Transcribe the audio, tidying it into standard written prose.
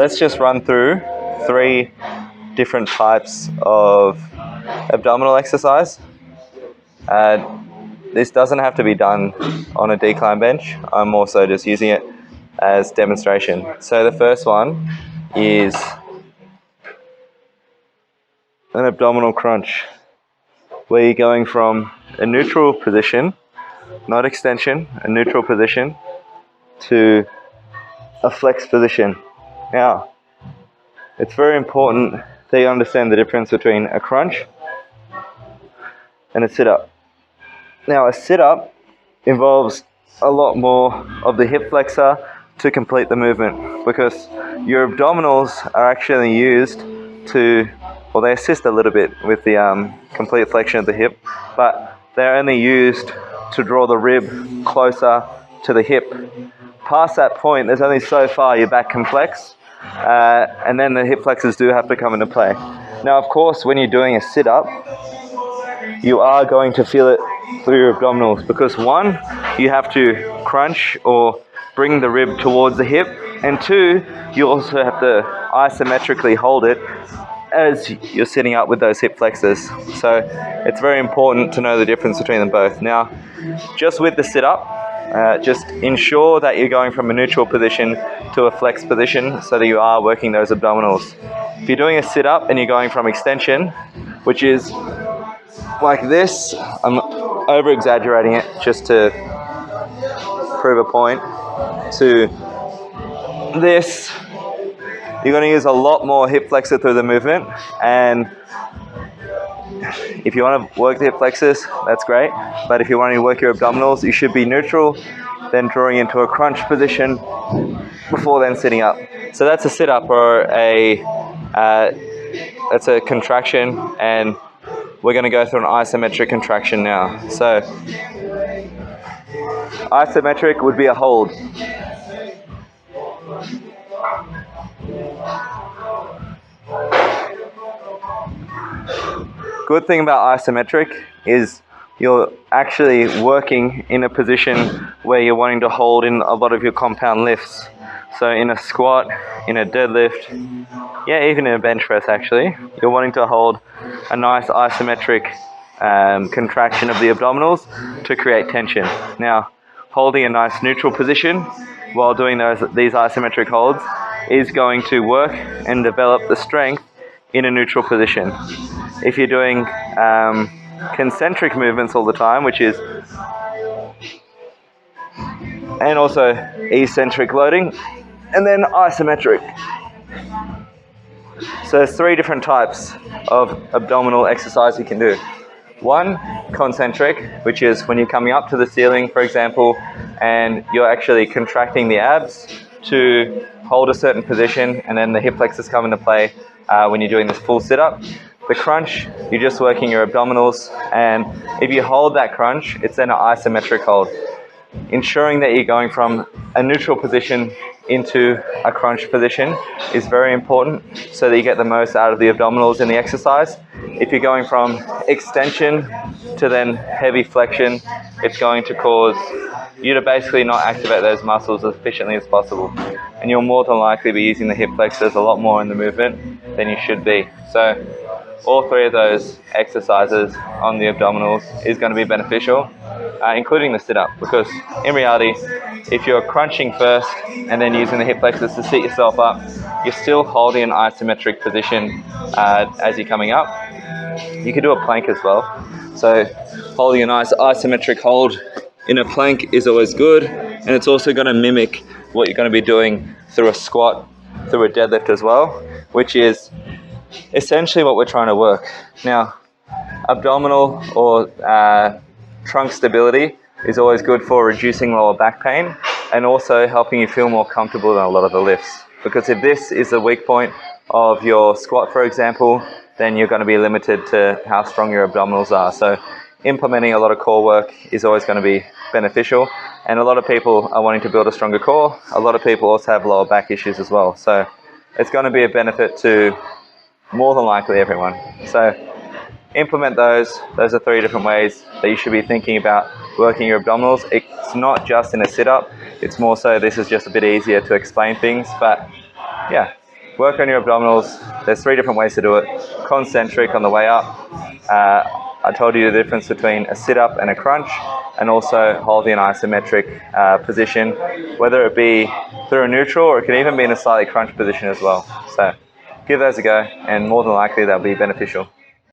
Let's just run through 3 different types of abdominal exercise. This doesn't have to be done on a decline bench. I'm also just using it as demonstration. So the first one is an abdominal crunch, where you're going from a neutral position, not extension, a neutral position, to a flex position. Now, it's very important that you understand the difference between a crunch and a sit-up. Now, a sit-up involves a lot more of the hip flexor to complete the movement, because your abdominals are actually used to, well, they assist a little bit with the complete flexion of the hip, but they're only used to draw the rib closer to the hip. Past that point, there's only so far your back can flex, and then the hip flexors do have to come into play. Now, of course, when you're doing a sit-up, you are going to feel it through your abdominals, because 1, you have to crunch or bring the rib towards the hip, and 2, you also have to isometrically hold it as you're sitting up with those hip flexors. So it's very important to know the difference between them both. Now, just with the sit-up, just ensure that you're going from a neutral position to a flex position so that you are working those abdominals. If you're doing a sit-up and you're going from extension, which is like this, I'm over-exaggerating it just to prove a point, to this, you're going to use a lot more hip flexor through the movement, and if you want to work the hip flexors, that's great, but if you want to work your abdominals, you should be neutral, then drawing into a crunch position before then sitting up. So that's a sit-up, or that's a contraction, and we're going to go through an isometric contraction now. So isometric would be a hold. Good thing about isometric is you're actually working in a position where you're wanting to hold in a lot of your compound lifts. So in a squat, in a deadlift, yeah, even in a bench press actually, you're wanting to hold a nice isometric contraction of the abdominals to create tension. Now, holding a nice neutral position while doing these isometric holds is going to work and develop the strength in a neutral position. If you're doing concentric movements all the time, which is, and also eccentric loading, and then isometric. So there's 3 different types of abdominal exercise you can do. 1, concentric, which is when you're coming up to the ceiling, for example, and you're actually contracting the abs to hold a certain position, and then the hip flexors come into play when you're doing this full sit-up. The crunch, you're just working your abdominals, and if you hold that crunch, it's then an isometric hold. Ensuring that you're going from a neutral position into a crunch position is very important so that you get the most out of the abdominals in the exercise. If you're going from extension to then heavy flexion, it's going to cause you to basically not activate those muscles as efficiently as possible. And you'll more than likely be using the hip flexors a lot more in the movement than you should be. So all 3 of those exercises on the abdominals is going to be beneficial, including the sit-up, because in reality, if you're crunching first and then using the hip flexors to sit yourself up, you're still holding an isometric position as you're coming up. You could do a plank as well. So holding a nice isometric hold in a plank is always good, and it's also going to mimic what you're going to be doing through a squat, through a deadlift as well, which is essentially what we're trying to work. Now, abdominal or trunk stability is always good for reducing lower back pain and also helping you feel more comfortable in a lot of the lifts. Because if this is the weak point of your squat, for example, then you're going to be limited to how strong your abdominals are. So implementing a lot of core work is always going to be beneficial. And a lot of people are wanting to build a stronger core. A lot of people also have lower back issues as well. So it's going to be a benefit to more than likely everyone. So implement those. Those are 3 different ways that you should be thinking about working your abdominals. It's not just in a sit-up. It's more so this is just a bit easier to explain things. But yeah, work on your abdominals. There's 3 different ways to do it. Concentric on the way up. I told you the difference between a sit-up and a crunch, and also holding an isometric position, whether it be through a neutral or it can even be in a slightly crunch position as well. So give those a go, and more than likely they'll be beneficial.